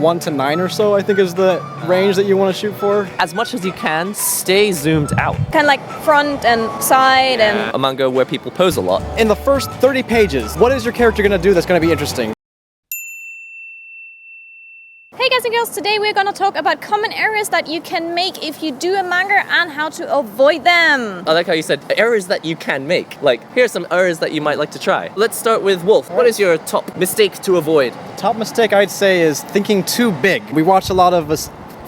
1 to 9 or so, I think is the range that you want to shoot for. As much as you can, stay zoomed out. Kind of like front and side and... A manga where people pose a lot. In the first 30 pages, what is your character going to do that's going to be interesting? Hey guys and girls, today we're going to talk about common errors that you can make if you do a manga and how to avoid them. I like how you said errors that you can make. Like, here are some errors that you might like to try. Let's start with Wolf. What is your top mistake to avoid? Top mistake I'd say is thinking too big. We watch a lot of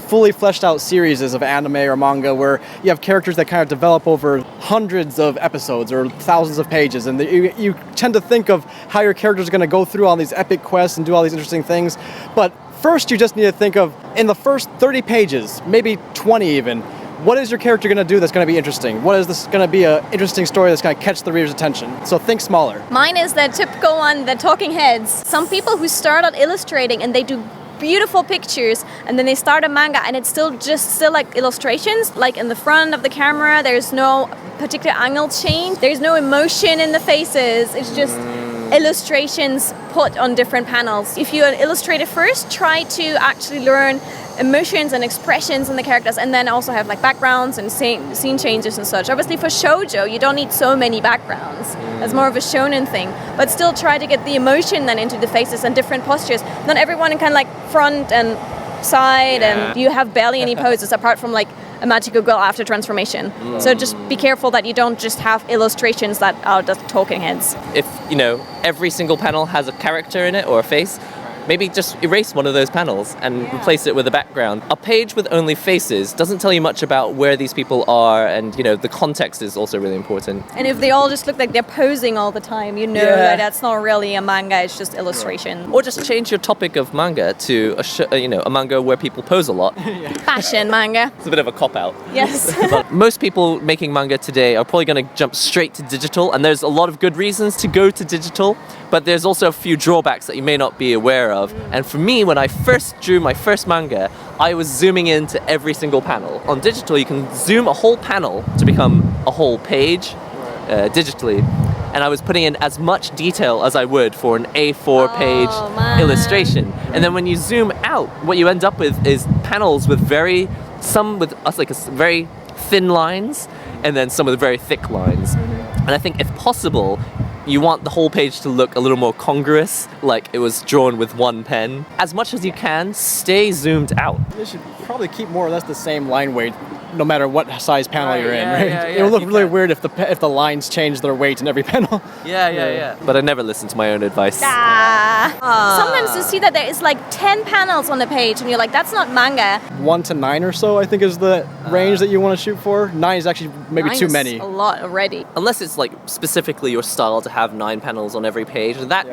fully fleshed out series of anime or manga where you have characters that kind of develop over hundreds of episodes or thousands of pages, and you tend to think of how your characters are going to go through all these epic quests and do all these interesting things. But first, you just need to think of, in the first 30 pages, maybe 20 even, what is your character going to do that's going to be interesting? What is this going to be an interesting story that's going to catch the reader's attention? So think smaller. Mine is the typical one, the talking heads. Some people who start out illustrating and they do beautiful pictures and then they start a manga and it's still like illustrations, like in the front of the camera, there's no particular angle change, there's no emotion in the faces, it's just illustrations put on different panels. If you're an illustrator first, try to actually learn emotions and expressions in the characters and then also have like backgrounds and scene changes and such. Obviously for shoujo, you don't need so many backgrounds. It's more of a shonen thing. But still try to get the emotion then into the faces and different postures. Not everyone in kind of like front and side and you have barely any poses apart from like a magical girl after transformation. So just be careful that you don't just have illustrations that are just talking heads. If, every single panel has a character in it or a face, maybe just erase one of those panels and replace it with a background. A page with only faces doesn't tell you much about where these people are, and the context is also really important. And if they all just look like they're posing all the time, that that's not really a manga, it's just illustration. Or just change your topic of manga to a manga where people pose a lot. Fashion manga. It's a bit of a cop-out. Yes. But most people making manga today are probably going to jump straight to digital, and there's a lot of good reasons to go to digital, but there's also a few drawbacks that you may not be aware of. And for me, when I first drew my first manga, I was zooming into every single panel. On digital, you can zoom a whole panel to become a whole page digitally. And I was putting in as much detail as I would for an A4 page illustration. And then when you zoom out, what you end up with is panels with very thin lines, and then some with very thick lines. And I think if possible, you want the whole page to look a little more congruous, like it was drawn with one pen. As much as you can, stay zoomed out. You should probably keep more or less the same line weight, no matter what size panel you're in, right? Yeah, it would look really weird if the lines change their weight in every panel. Yeah. But I never listen to my own advice. Sometimes you see that there is like 10 panels on the page and you're like, that's not manga. 1 to 9 or so, I think is the range that you want to shoot for. 9 is actually maybe 9 too is many. A lot already. Unless it's like specifically your style to have 9 panels on every page. That,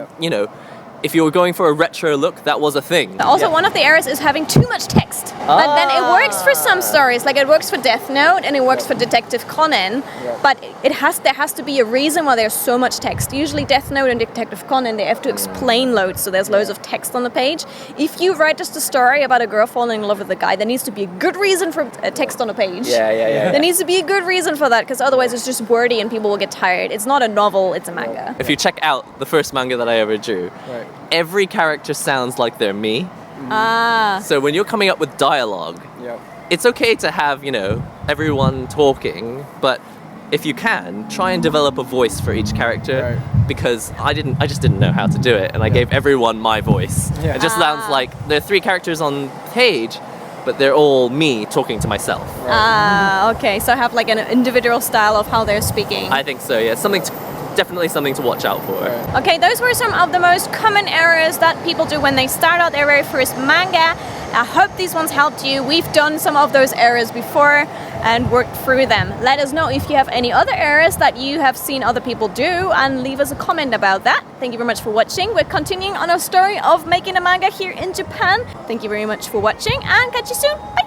if you were going for a retro look, that was a thing. Also, one of the errors is having too much text. But then it works for some stories, like it works for Death Note and it works for Detective Conan. But there has to be a reason why there's so much text. Usually Death Note and Detective Conan, they have to explain loads, so there's loads of text on the page. If you write just a story about a girl falling in love with a guy, there needs to be a good reason for text on a page. Yeah. There needs to be a good reason for that, because otherwise it's just wordy and people will get tired. It's not a novel, it's a manga. If you check out the first manga that I ever drew, every character sounds like they're me. So when you're coming up with dialogue, it's okay to have, everyone talking, but if you can, try and develop a voice for each character, because I just didn't know how to do it, and I gave everyone my voice. It just sounds like there are 3 characters on page, but they're all me talking to myself. Okay, so have like an individual style of how they're speaking. I think so, yeah. Definitely something to watch out for. Okay, those were some of the most common errors that people do when they start out their very first manga. I hope these ones helped you. We've done some of those errors before and worked through them. Let us know if you have any other errors that you have seen other people do, and leave us a comment about that. Thank you very much for watching. We're continuing on our story of making a manga here in Japan. Thank you very much for watching, and catch you soon. Bye!